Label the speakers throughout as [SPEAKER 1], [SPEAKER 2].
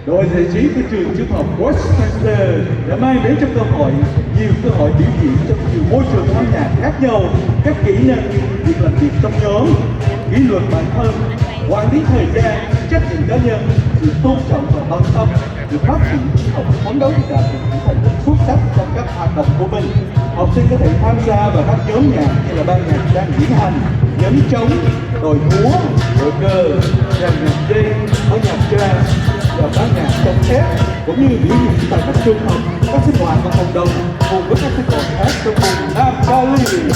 [SPEAKER 1] Đội giải trí của trường trung học Westminster đã mang đến cho nhiều cơ hội biểu diễn trong nhiều môi trường âm nhạc khác nhau, các kỹ năng việc làm việc trong nhóm, kỷ luật bản thân, quản lý thời gian, trách nhiệm cá nhân, sự tôn trọng và quan tâm được phát triển học phấn đấu để đạt được những thành tích xuất sắc trong các hoạt động của mình. Học sinh có thể tham gia vào các nhóm nhạc như là ban nhạc đang diễn hành, nhóm trống, đội múa, đội cờ, dàn nhạc đêm, ban nhạc jazz và ban nhạc trong thép, cũng như biểu diễn tại các trường học, các sinh hoạt và cộng đồng cùng với các sinh hoạt khác trong vùng Nam Cali.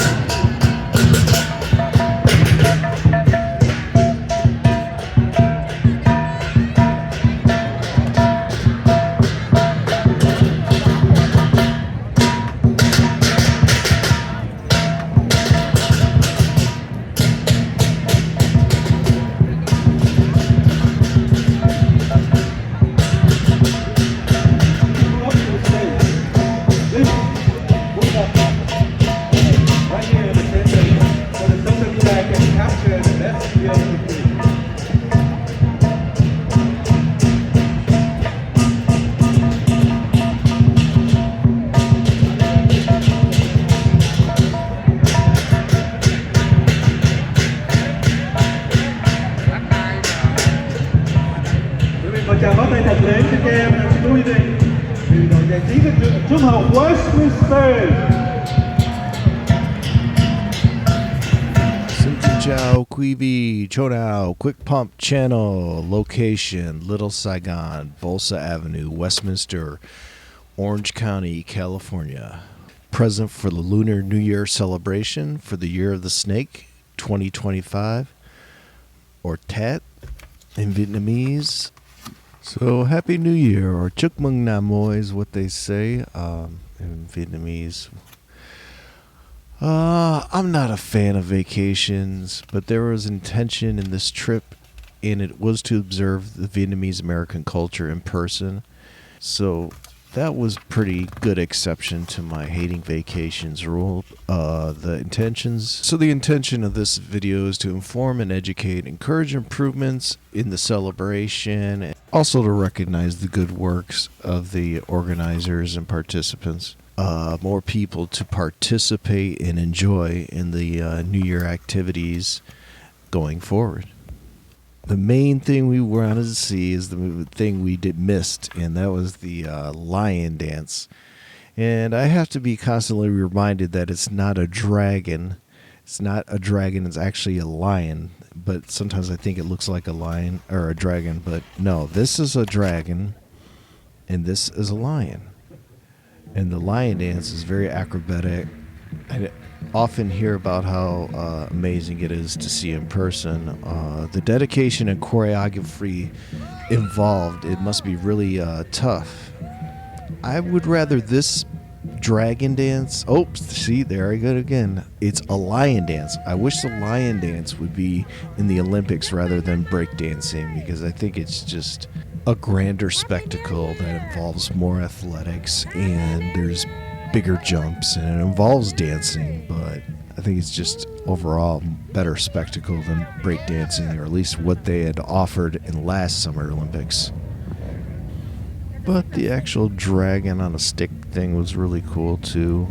[SPEAKER 1] Chào pháo tay thật lớn cho các em quý vị từ đội giải trí của trường trung học Westminster.
[SPEAKER 2] Xin chào quý vị, cho nào, Quick Pump Channel, location, Little Saigon, Bolsa Avenue, Westminster, Orange County, California. Present for the Lunar New Year celebration for the Year of the Snake 2025, or Tet in Vietnamese. So, Happy New Year, or Chúc mừng năm mới is what they say in Vietnamese. I'm not a fan of vacations, but there was intention in this trip, and it was to observe the Vietnamese American culture in person. So, that was pretty good exception to my hating vacations rule. The intention of this video is to inform and educate, encourage improvements in the celebration, and also to recognize the good works of the organizers and participants. More people to participate and enjoy in the New Year activities going forward. The main thing we wanted to see is the thing we missed, and that was the lion dance. And I have to be constantly reminded that it's not a dragon. It's not a dragon, it's actually a lion. But sometimes I think it looks like a lion or a dragon. But no, this is a dragon, and this is a lion. And the lion dance is very acrobatic. I often hear about how amazing it is to see in person. The dedication and choreography involved, it must be really tough. I would rather this dragon dance. Oh, see, there I go again. It's a lion dance. I wish the lion dance would be in the Olympics rather than breakdancing, because I think it's just a grander spectacle that involves more athletics and there's bigger jumps and it involves dancing, but I think it's just overall better spectacle than breakdancing, or at least what they had offered in last Summer Olympics. But the actual dragon on a stick thing was really cool too.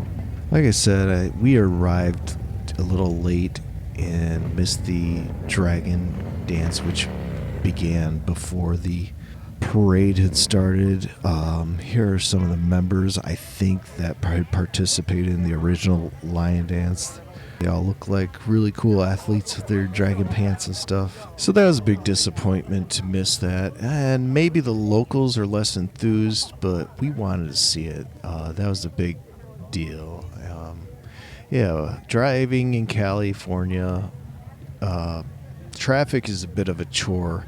[SPEAKER 2] Like I said, we arrived a little late and missed the dragon dance, which began before the parade had started. Here are some of the members, I think, that participated in the original lion dance. They all look like really cool athletes with their dragon pants and stuff. So that was a big disappointment to miss that. And maybe the locals are less enthused, but we wanted to see it. That was a big deal. Driving in California, traffic is a bit of a chore.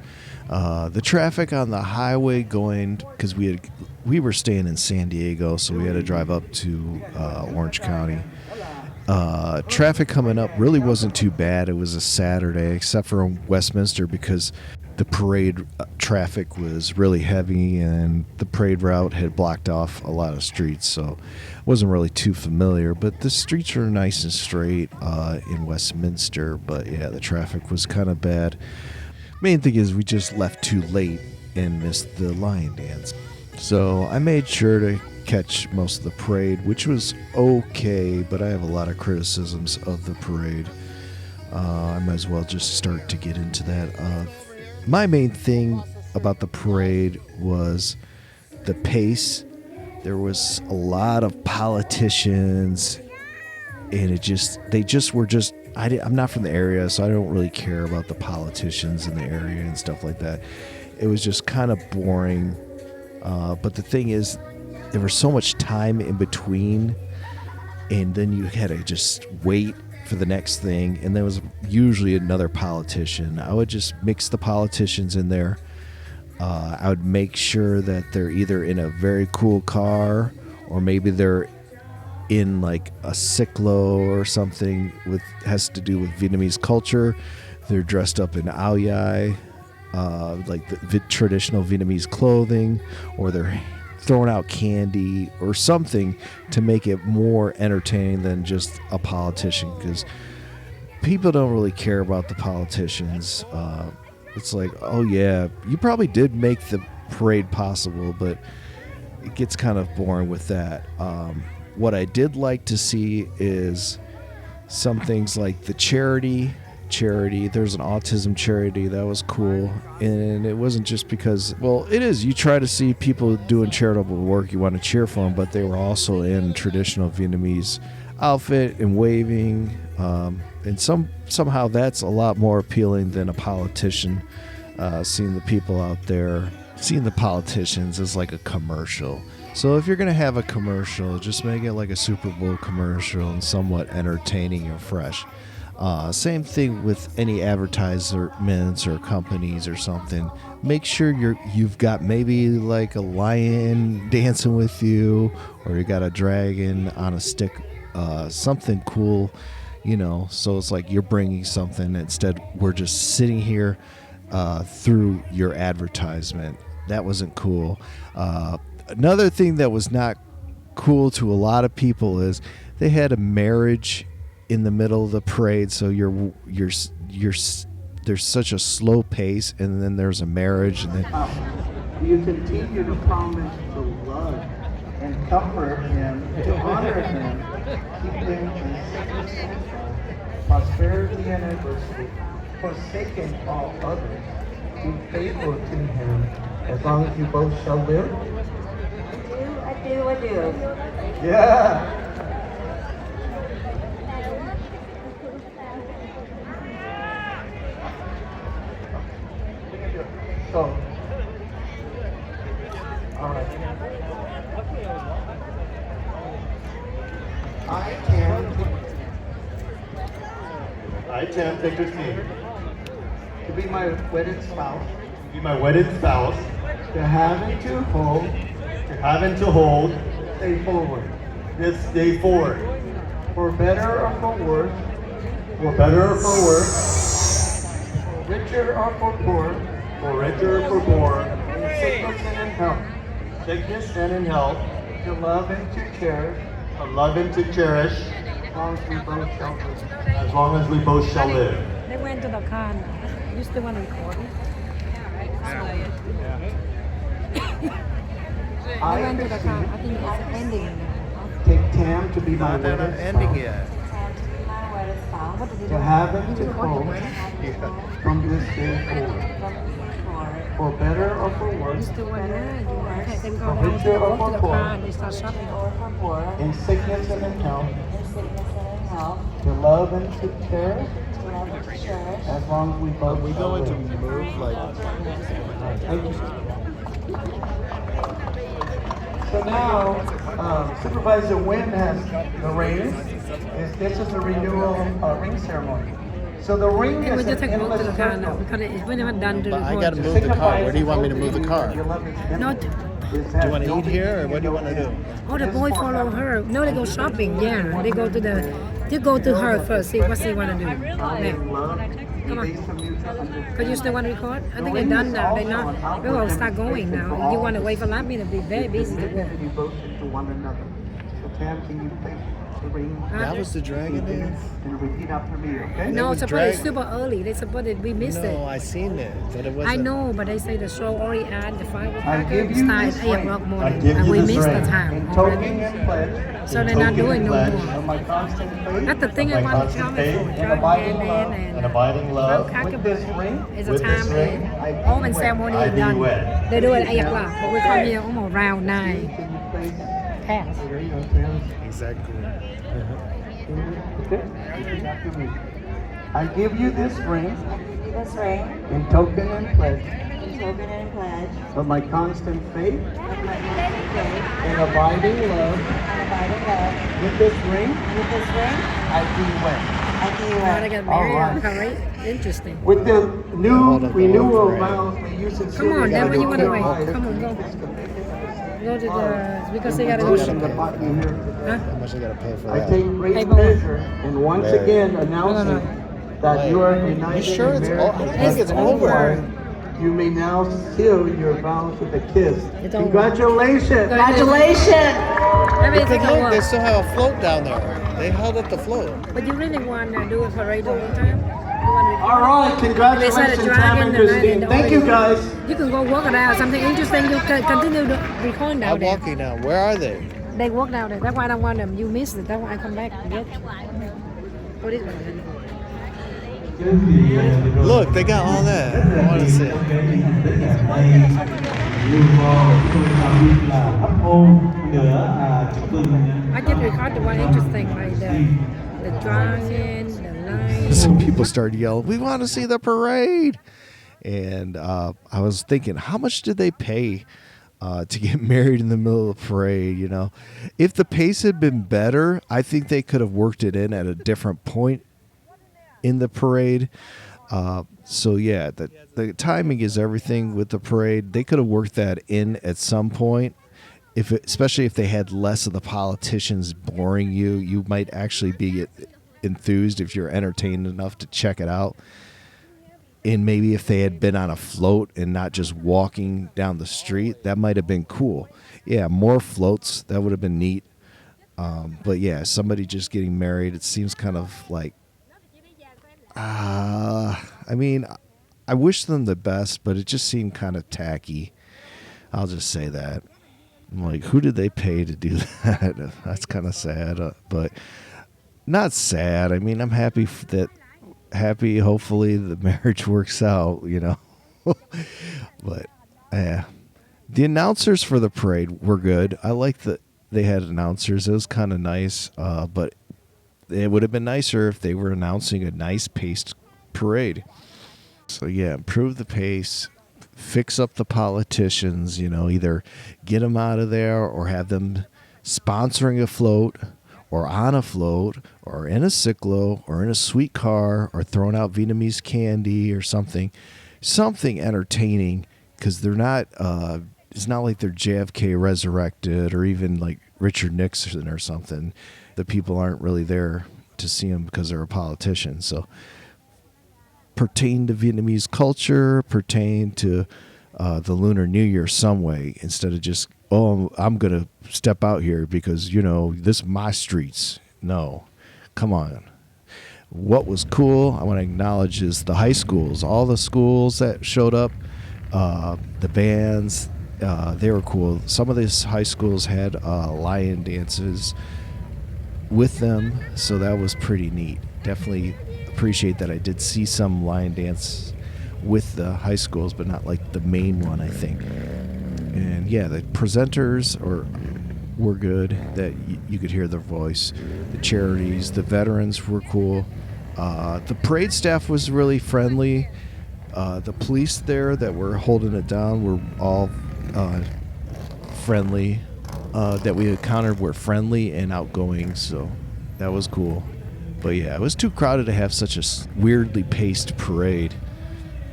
[SPEAKER 2] The traffic on the highway going, because we were staying in San Diego, so we had to drive up to Orange County. Traffic coming up really wasn't too bad. It was a Saturday, except for Westminster, because the parade traffic was really heavy and the parade route had blocked off a lot of streets, so I wasn't really too familiar. But the streets were nice and straight in Westminster, but yeah, the traffic was kind of bad. Main thing is we just left too late, and missed the lion dance. So I made sure to catch most of the parade, which was okay, but I have a lot of criticisms of the parade. I might as well just start to get into that. My main thing about the parade was the pace. There was a lot of politicians, and I'm not from the area, so I don't really care about the politicians in the area and stuff like that. It was just kind of boring. But the thing is, there was so much time in between, and then you had to just wait for the next thing, and there was usually another politician. I would just mix the politicians in there. I would make sure that they're either in a very cool car, or maybe they're in like a cyclo or something has to do with Vietnamese culture. They're dressed up in ao dai, like the traditional Vietnamese clothing, or they're throwing out candy or something to make it more entertaining than just a politician, because people don't really care about the politicians. It's like, oh yeah, you probably did make the parade possible, but it gets kind of boring with that. What I did like to see is some things like the charity. There's an autism charity that was cool, and it wasn't just because, well, it is, you try to see people doing charitable work, you want to cheer for them, but they were also in traditional Vietnamese outfit and waving, and somehow that's a lot more appealing than a politician. Seeing the people out there, seeing the politicians as like a commercial. So if you're going to have a commercial, just make it like a Super Bowl commercial and somewhat entertaining and fresh. Same thing with any advertisements or companies or something. Make sure you've got maybe like a lion dancing with you, or you got a dragon on a stick, something cool, so it's like you're bringing something. Instead, we're just sitting here through your advertisement. That wasn't cool. Another thing that was not cool to a lot of people is they had a marriage in the middle of the parade, so there's such a slow pace, and then there's a marriage, and then
[SPEAKER 1] you continue to promise to love and comfort him, to honor him, keep him in sickness and health, prosperity and adversity, forsaking all others, be faithful to him as long as you both shall live. I do. Yeah. So, all right. I can take your seat. To be my wedded spouse. To be my wedded spouse. To have and to hold. To have and to hold. Stay forward. This day forward. For better or for worse. For better or for worse. For richer or for poor. For richer or for poor, in sickness and in health. Sickness and in health. To love and to cherish. To love and to cherish. As long as we both shall live. As long as we both shall live.
[SPEAKER 3] They went to the car now. You still want to record? They went to the car. I think it's ending now.
[SPEAKER 1] Take Tam to be my wedded spouse.
[SPEAKER 2] ending yet.
[SPEAKER 3] What did you do?
[SPEAKER 1] To have and to hold from this day forward. For better or for
[SPEAKER 3] You
[SPEAKER 1] worse.
[SPEAKER 3] still want to take them go
[SPEAKER 1] For
[SPEAKER 3] home
[SPEAKER 1] richer or
[SPEAKER 3] to
[SPEAKER 1] for
[SPEAKER 3] the
[SPEAKER 1] poor.
[SPEAKER 3] car and they start shopping.
[SPEAKER 1] In sickness and in health. To love and to cherish. As long as we both shall live.
[SPEAKER 2] move like
[SPEAKER 1] Thank you. So now, Supervisor Nguyen has the reins. This is the renewal ring ceremony. So the ring
[SPEAKER 3] They will
[SPEAKER 1] is
[SPEAKER 3] just
[SPEAKER 1] an
[SPEAKER 3] take them to
[SPEAKER 1] endless
[SPEAKER 3] the car now
[SPEAKER 1] circle.
[SPEAKER 3] because we're not done to the
[SPEAKER 4] I gotta
[SPEAKER 3] recording.
[SPEAKER 4] move the car. Where do you want me to move the car?
[SPEAKER 3] No,
[SPEAKER 4] Do you want to eat here, or what do you want to do?
[SPEAKER 3] oh, the boy follow her. No, they go shopping. Yeah, they go to her first. See what they want to do. Now, come on. But you still want to record? I think they're done now. They're not. We're gonna start going now. You want to wait for Lappy to be very busy to go.
[SPEAKER 1] Devotion to one another.
[SPEAKER 5] Pam, can you place the ring
[SPEAKER 4] That was the dragon dance?
[SPEAKER 5] and repeat after me, okay?
[SPEAKER 3] No,
[SPEAKER 4] was
[SPEAKER 3] supposed it's
[SPEAKER 4] drag-
[SPEAKER 3] super early. They supposed it. We missed
[SPEAKER 4] No,
[SPEAKER 3] it.
[SPEAKER 4] I seen it, but it wasn't.
[SPEAKER 3] I know, but they say the show already and the
[SPEAKER 5] I
[SPEAKER 3] fireworks
[SPEAKER 5] give you
[SPEAKER 3] start
[SPEAKER 5] this
[SPEAKER 3] at 8
[SPEAKER 5] ring.
[SPEAKER 3] o'clock
[SPEAKER 1] I
[SPEAKER 3] morning,
[SPEAKER 1] give
[SPEAKER 3] and
[SPEAKER 1] you
[SPEAKER 3] we
[SPEAKER 1] this
[SPEAKER 3] missed the
[SPEAKER 1] ring.
[SPEAKER 3] time
[SPEAKER 5] In
[SPEAKER 3] already.
[SPEAKER 5] token and pledge.
[SPEAKER 3] So they're not doing no
[SPEAKER 1] pledge
[SPEAKER 3] more.
[SPEAKER 5] Of my constant faith.
[SPEAKER 3] That's the thing I
[SPEAKER 1] My
[SPEAKER 3] want to
[SPEAKER 1] constant
[SPEAKER 3] tell me
[SPEAKER 1] faith
[SPEAKER 3] for
[SPEAKER 1] and
[SPEAKER 3] drug
[SPEAKER 5] abiding
[SPEAKER 3] and
[SPEAKER 5] love
[SPEAKER 1] and abiding love.
[SPEAKER 5] With this ring,
[SPEAKER 3] It's a
[SPEAKER 1] with this
[SPEAKER 3] time
[SPEAKER 1] ring,
[SPEAKER 3] all when ceremony
[SPEAKER 1] I
[SPEAKER 3] is
[SPEAKER 1] do
[SPEAKER 3] done.
[SPEAKER 1] wed.
[SPEAKER 3] They do it at 8 o'clock, but we come here almost around 9
[SPEAKER 5] can you place
[SPEAKER 3] past.
[SPEAKER 5] the ring on Sam's?
[SPEAKER 4] Exactly.
[SPEAKER 5] Okay? Repeat after me. I give you this ring
[SPEAKER 6] This ring,
[SPEAKER 5] in token and pledge
[SPEAKER 6] in token and pledge
[SPEAKER 5] of my constant faith
[SPEAKER 6] of my constant faith
[SPEAKER 5] and abiding love.
[SPEAKER 6] and abiding love.
[SPEAKER 5] With this ring,
[SPEAKER 6] With this ring,
[SPEAKER 5] I do wed.
[SPEAKER 6] I do
[SPEAKER 3] Now they got married
[SPEAKER 5] All
[SPEAKER 3] on
[SPEAKER 5] right.
[SPEAKER 3] parade. Interesting.
[SPEAKER 5] With the new
[SPEAKER 4] Hold up,
[SPEAKER 5] renewal
[SPEAKER 4] hold up,
[SPEAKER 5] vows we use in
[SPEAKER 3] Come on, then when you want to wait.
[SPEAKER 5] Come
[SPEAKER 3] Come on, go. Go to the, because they got to
[SPEAKER 5] Devotion
[SPEAKER 3] go.
[SPEAKER 5] to partner here.
[SPEAKER 3] Huh?
[SPEAKER 4] How much I gotta pay for
[SPEAKER 5] I
[SPEAKER 4] that?
[SPEAKER 5] take great
[SPEAKER 3] Hey, boy.
[SPEAKER 5] pleasure in once
[SPEAKER 4] Larry.
[SPEAKER 5] again announcing that you are united
[SPEAKER 4] You sure
[SPEAKER 5] in
[SPEAKER 4] it's
[SPEAKER 5] marriage.
[SPEAKER 4] o- I think it's
[SPEAKER 5] and
[SPEAKER 4] over.
[SPEAKER 5] You may now seal your vows with a kiss.
[SPEAKER 3] It's over.
[SPEAKER 5] Congratulations.
[SPEAKER 6] Congratulations!
[SPEAKER 3] Maybe
[SPEAKER 4] Because
[SPEAKER 3] take a
[SPEAKER 4] look, they
[SPEAKER 3] walk.
[SPEAKER 4] still have a float down there. They held up the float.
[SPEAKER 3] But you really want to do a parade the whole time? You want to
[SPEAKER 5] All right, congratulations, Tam and Christine. Thank you, guys.
[SPEAKER 3] You can go walk it out. Something interesting. You can continue to record down
[SPEAKER 4] I'm
[SPEAKER 3] there.
[SPEAKER 4] walking now. Where are they?
[SPEAKER 3] They walk down there. That's why I don't want them. You missed it. That's why I come back and get you. What is it?
[SPEAKER 4] Look, they got all that. I want to see it.
[SPEAKER 3] I just record the one interesting, like the dragon, the lion.
[SPEAKER 2] Some people started yelling, "We want to see the parade!" And I was thinking, how much did they pay to get married in the middle of the parade? You know, if the pace had been better, I think they could have worked it in at a different point in the parade. So yeah, the timing is everything with the parade. They could have worked that in at some point. Especially if they had less of the politicians boring you, you might actually be enthused if you're entertained enough to check it out. And maybe if they had been on a float and not just walking down the street, that might have been cool. Yeah, more floats, that would have been neat. But yeah, somebody just getting married, it seems kind of like, I mean, I wish them the best, but it just seemed kind of tacky. I'll just say that. I'm like, who did they pay to do that? That's kind of sad, but not sad. I mean, I'm happy happy. Hopefully, the marriage works out. You know, but yeah, the announcers for the parade were good. I like that they had announcers. It was kind of nice, but it would have been nicer if they were announcing a nice paced parade. So yeah, improve the pace. Fix up the politicians, you know, either get them out of there or have them sponsoring a float or on a float or in a cyclo or in a sweet car or throwing out Vietnamese candy or something entertaining, because they're not, it's not like they're JFK resurrected or even like Richard Nixon or something. The people aren't really there to see him because they're a politician. So pertain to Vietnamese culture, pertain to the Lunar New Year some way, instead of just, oh, I'm going to step out here because, you know, this is my streets. No, come on. What was cool, I want to acknowledge, is the high schools. All the schools that showed up, the bands, they were cool. Some of these high schools had lion dances with them, so that was pretty neat. Definitely appreciate that I did see some lion dance with the high schools, but not like the main one, I think. And yeah, the presenters were good, that you could hear their voice. The charities, the veterans were cool. The parade staff was really friendly. The police there that were holding it down were all friendly. That we encountered were friendly and outgoing, so that was cool. But yeah, it was too crowded to have such a weirdly paced parade.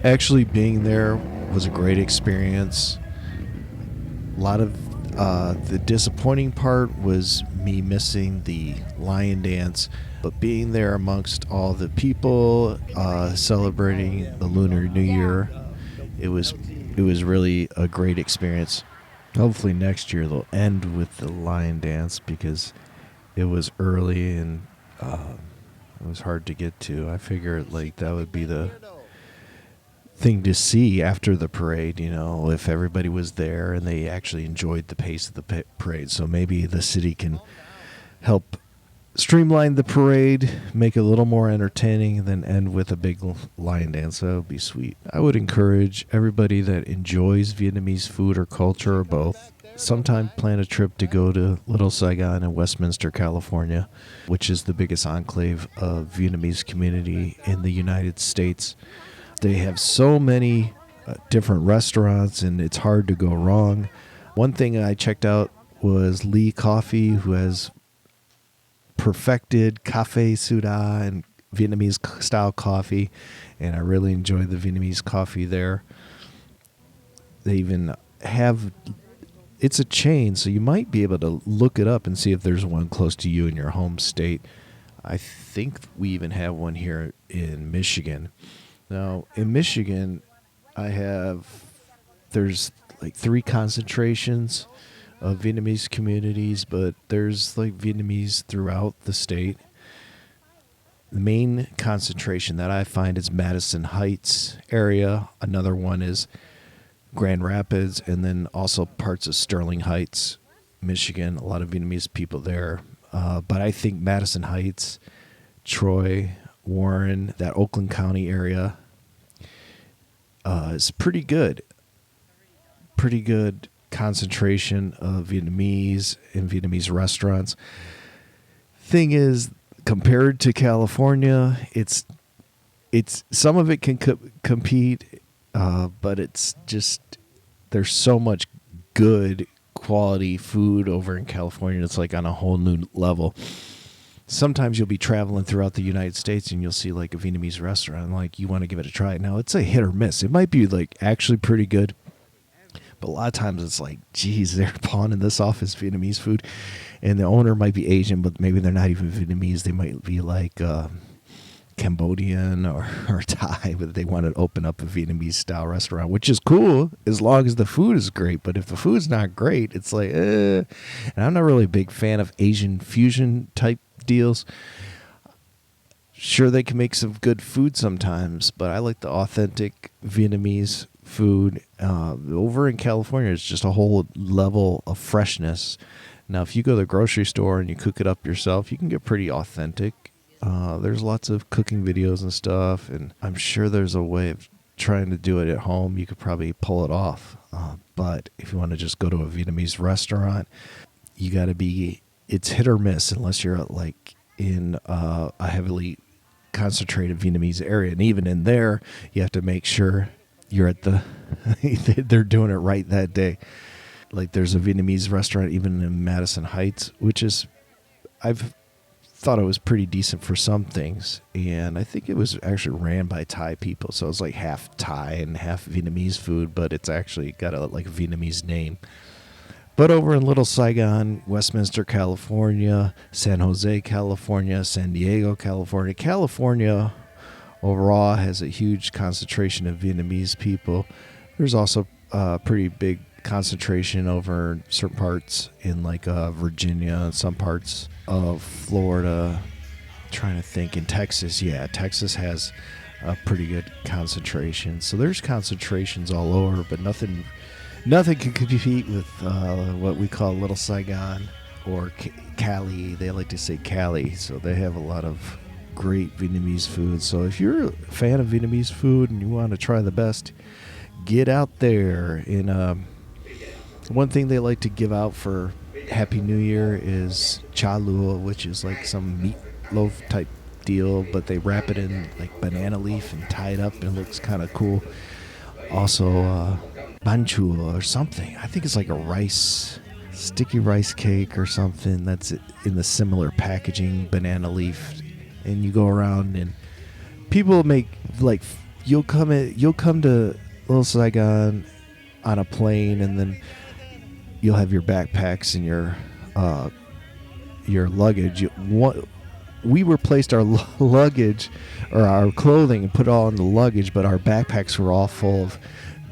[SPEAKER 2] Actually being there was a great experience. A lot of the disappointing part was me missing the lion dance, but being there amongst all the people celebrating the Lunar New Year, it was really a great experience. Hopefully next year they'll end with the lion dance, because it was early and it was hard to get to. I figured like that would be the thing to see after the parade, you know, if everybody was there and they actually enjoyed the pace of the parade. So maybe the city can help streamline the parade, make it a little more entertaining, and then end with a big lion dance. That would be sweet. I would encourage everybody that enjoys Vietnamese food or culture or both, sometime plan a trip to go to Little Saigon in Westminster, California, which is the biggest enclave of Vietnamese community in the United States. They have so many different restaurants, and it's hard to go wrong. One thing I checked out was Lee Coffee, who has perfected Cafe Suda and Vietnamese style coffee, and I really enjoy the Vietnamese coffee there. They even have, it's a chain, so you might be able to look it up and see if there's one close to you in your home state. I think we even have one here in Michigan. Now, in Michigan, there's like 3 concentrations of Vietnamese communities, but there's like Vietnamese throughout the state. The main concentration that I find is Madison Heights area. Another one is Grand Rapids, and then also parts of Sterling Heights, Michigan. A lot of Vietnamese people there. But I think Madison Heights, Troy, Warren, that Oakland County area is pretty good. Pretty good concentration of Vietnamese in Vietnamese restaurants. Thing is, compared to California, it's some of it can compete, but it's just there's so much good quality food over in California. It's like on a whole new level. Sometimes you'll be traveling throughout the United States and you'll see like a Vietnamese restaurant, like you want to give it a try. Now it's a hit or miss. It might be like actually pretty good, but a lot of times it's like, geez, they're pawning this off as Vietnamese food, and the owner might be Asian, but maybe they're not even Vietnamese. They might be like Cambodian or Thai, but they want to open up a Vietnamese style restaurant, which is cool as long as the food is great. But if the food's not great, it's like, And I'm not really a big fan of Asian fusion type deals. Sure, they can make some good food sometimes, but I like the authentic Vietnamese food. Over in California, it's just a whole level of freshness. Now, if you go to the grocery store and you cook it up yourself, you can get pretty authentic. There's lots of cooking videos and stuff, and I'm sure there's a way of trying to do it at home. You could probably pull it off. But if you want to just go to a Vietnamese restaurant, you got to be, it's hit or miss unless you're like in a heavily concentrated Vietnamese area. And even in there, you have to make sure you're at they're doing it right that day. Like there's a Vietnamese restaurant even in Madison Heights, which is, I've thought it was pretty decent for some things. And I think it was actually ran by Thai people. So it's like half Thai and half Vietnamese food, but it's actually got a Vietnamese name. But over in Little Saigon, Westminster, California, San Jose, California, San Diego, California overall has a huge concentration of Vietnamese people. There's also a pretty big concentration over certain parts in Virginia and some parts of Florida. I'm trying to think, in Texas. Yeah, Texas has a pretty good concentration. So there's concentrations all over, but nothing can compete with what we call Little Saigon or Cali. They like to say Cali, so they have a lot of great Vietnamese food. So if you're a fan of Vietnamese food and you want to try the best, get out there. And one thing they like to give out for Happy New Year is cha lua, which is like some meatloaf type deal, but they wrap it in like banana leaf and tie it up, and it looks kind of cool. Also, banh chua or something. I think it's like a sticky rice cake or something that's in the similar packaging, banana leaf. And you go around and people make you'll come to Little Saigon on a plane, and then you'll have your backpacks and your luggage. We replaced our luggage or our clothing and put it all in the luggage, but our backpacks were all full of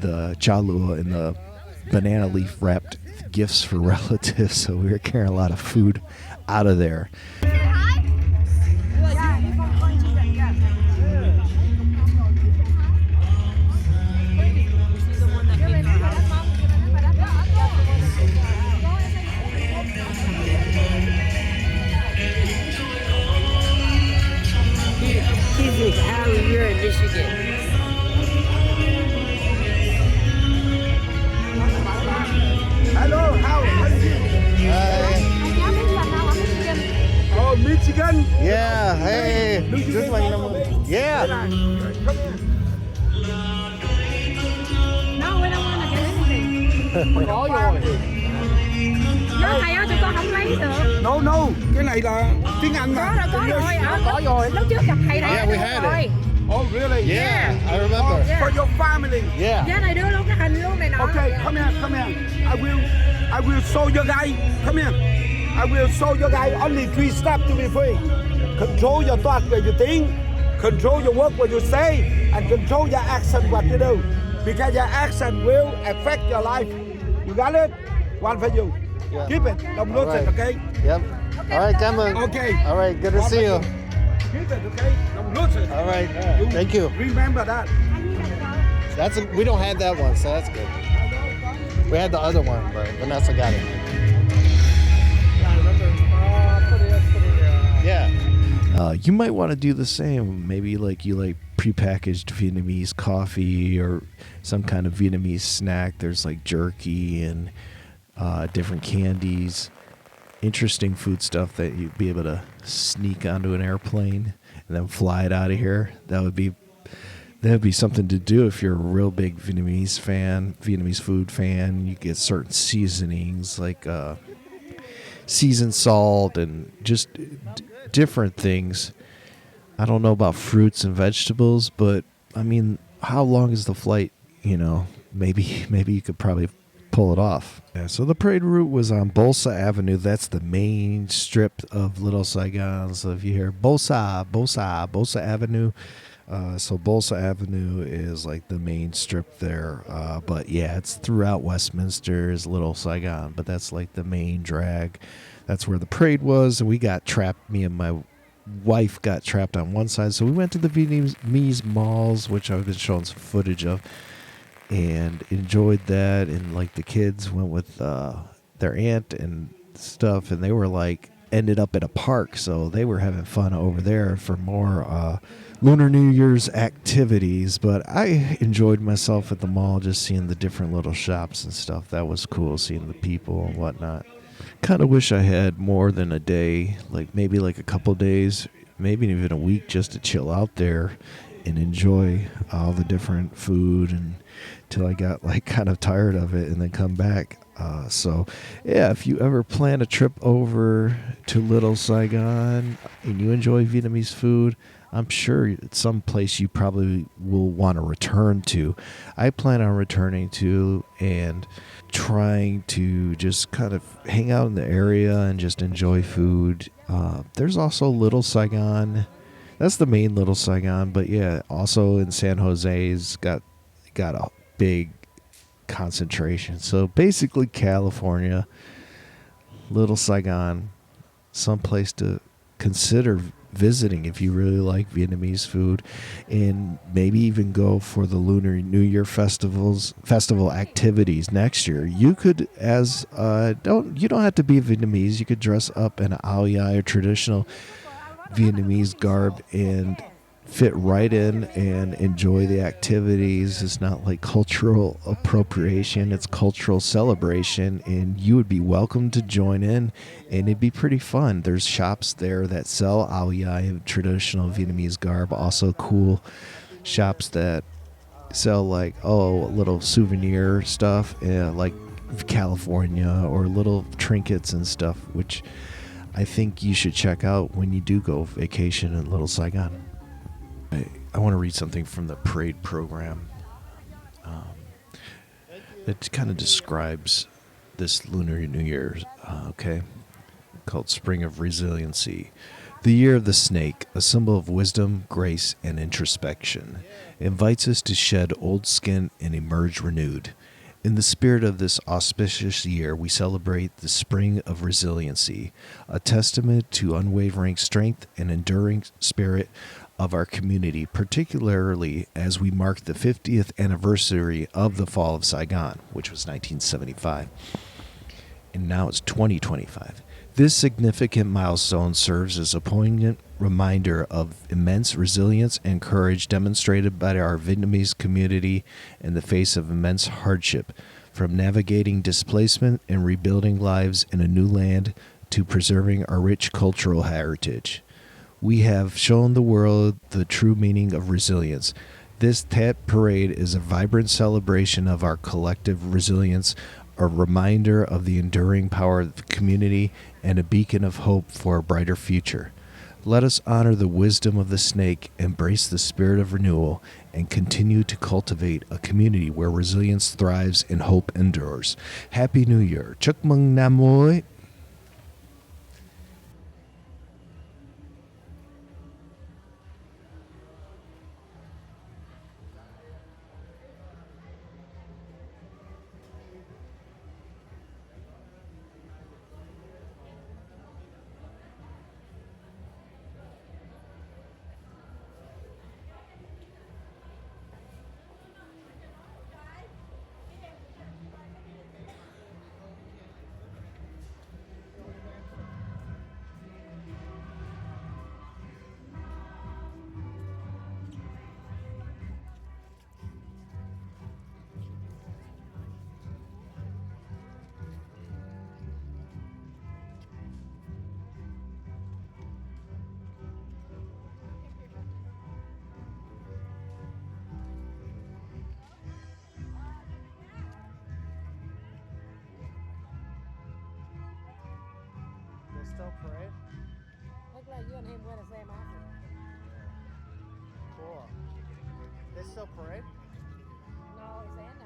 [SPEAKER 2] the cha lua and the banana leaf wrapped gifts for relatives, so we were carrying a lot of food out of there.
[SPEAKER 3] He's with Harry here in Michigan.
[SPEAKER 7] Hello, how are you? Oh, Michigan?
[SPEAKER 4] Yeah, hey. Just like number. Yeah.
[SPEAKER 3] No, we don't want to get anything. Nó thầy ơi, tụi con không lấy được.
[SPEAKER 7] No, no, cái này là tiếng Anh mà.
[SPEAKER 3] Có rồi. Lúc trước gặp thầy này
[SPEAKER 4] Yeah, we had
[SPEAKER 3] rồi.
[SPEAKER 4] it.
[SPEAKER 7] Oh, really?
[SPEAKER 4] Yeah, I
[SPEAKER 7] Oh,
[SPEAKER 4] remember.
[SPEAKER 7] for your family.
[SPEAKER 4] Yeah.
[SPEAKER 3] Giá này đưa luôn cái hình luôn này nọ.
[SPEAKER 7] Okay, come here. I will show you guys. Come here. I will show you guys only 3 steps to be free. Control your thought where you think, control your work what you say, and control your action what you do. Because your action will affect your life. You got it? One for you.
[SPEAKER 4] Yeah.
[SPEAKER 7] Keep it. Don't lose it, okay?
[SPEAKER 4] Yep. All right, come on.
[SPEAKER 7] Okay.
[SPEAKER 4] All right, good to
[SPEAKER 7] One
[SPEAKER 4] see
[SPEAKER 7] for
[SPEAKER 4] you.
[SPEAKER 7] Keep it, okay? Don't lose it.
[SPEAKER 4] All right, thank you.
[SPEAKER 7] Remember that.
[SPEAKER 4] We don't have that one, so that's good. We had the other one, but Vanessa got it. Yeah.
[SPEAKER 2] You might want to do the same. Maybe like you like prepackaged Vietnamese coffee or some kind of Vietnamese snack. There's like jerky and different candies, interesting food stuff that you'd be able to sneak onto an airplane and then fly it out of here. That'd be something to do if you're a real big Vietnamese food fan. You get certain seasonings like seasoned salt and just different things. I don't know about fruits and vegetables, but I mean, how long is the flight? You know, maybe you could probably pull it off. Yeah, so the parade route was on Bolsa Avenue. That's the main strip of Little Saigon. So if you hear Bolsa Avenue, so Bolsa Avenue is like the main strip there. But yeah, it's throughout Westminster is Little Saigon, but that's like the main drag. That's where the parade was, and we got trapped. Me and my wife got trapped on one side, so we went to the Vietnamese malls, which I've been showing some footage of, and enjoyed that. And like the kids went with their aunt and stuff, and they were like ended up at a park, so they were having fun over there for more Lunar New Year's activities. But I enjoyed myself at the mall, just seeing the different little shops and stuff. That was cool, seeing the people and whatnot. Kind of wish I had more than a day, like maybe like a couple days, maybe even a week, just to chill out there and enjoy all the different food and till I got like kind of tired of it and then come back. So yeah, if you ever plan a trip over to Little Saigon and you enjoy Vietnamese food, I'm sure it's some place you probably will want to return to. I plan on returning to and trying to just kind of hang out in the area and just enjoy food. There's also Little Saigon. That's the main Little Saigon, but yeah, also in San Jose's got a big concentration. So basically California, Little Saigon, someplace to consider visiting if you really like Vietnamese food, and maybe even go for the Lunar New Year festival activities next year. You could, as you don't have to be Vietnamese. You could dress up in an ao dai or traditional Vietnamese garb and fit right in and enjoy the activities. It's not like cultural appropriation, it's cultural celebration, and you would be welcome to join in, and it'd be pretty fun. There's shops there that sell ao dai, traditional Vietnamese garb, also cool shops that sell like little souvenir stuff, like California, or little trinkets and stuff, which I think you should check out when you do go vacation in Little Saigon. I want to read something from the parade program that kind of describes this Lunar New Year, called Spring of Resiliency. The year of the snake, a symbol of wisdom, grace, and introspection, invites us to shed old skin and emerge renewed. In the spirit of this auspicious year, we celebrate the spring of resiliency, a testament to unwavering strength and enduring spirit of our community, particularly as we mark the 50th anniversary of the fall of Saigon, which was 1975. And now it's 2025. This significant milestone serves as a poignant reminder of immense resilience and courage demonstrated by our Vietnamese community in the face of immense hardship, from navigating displacement and rebuilding lives in a new land to preserving our rich cultural heritage. We have shown the world the true meaning of resilience. This Tet Parade is a vibrant celebration of our collective resilience, a reminder of the enduring power of the community, and a beacon of hope for a brighter future. Let us honor the wisdom of the snake, embrace the spirit of renewal, and continue to cultivate a community where resilience thrives and hope endures. Happy New Year. Chúc mừng năm mới.
[SPEAKER 4] They still parade?
[SPEAKER 3] Look like you and him wear the same outfit.
[SPEAKER 4] Cool. They still parade?
[SPEAKER 3] No, it's the end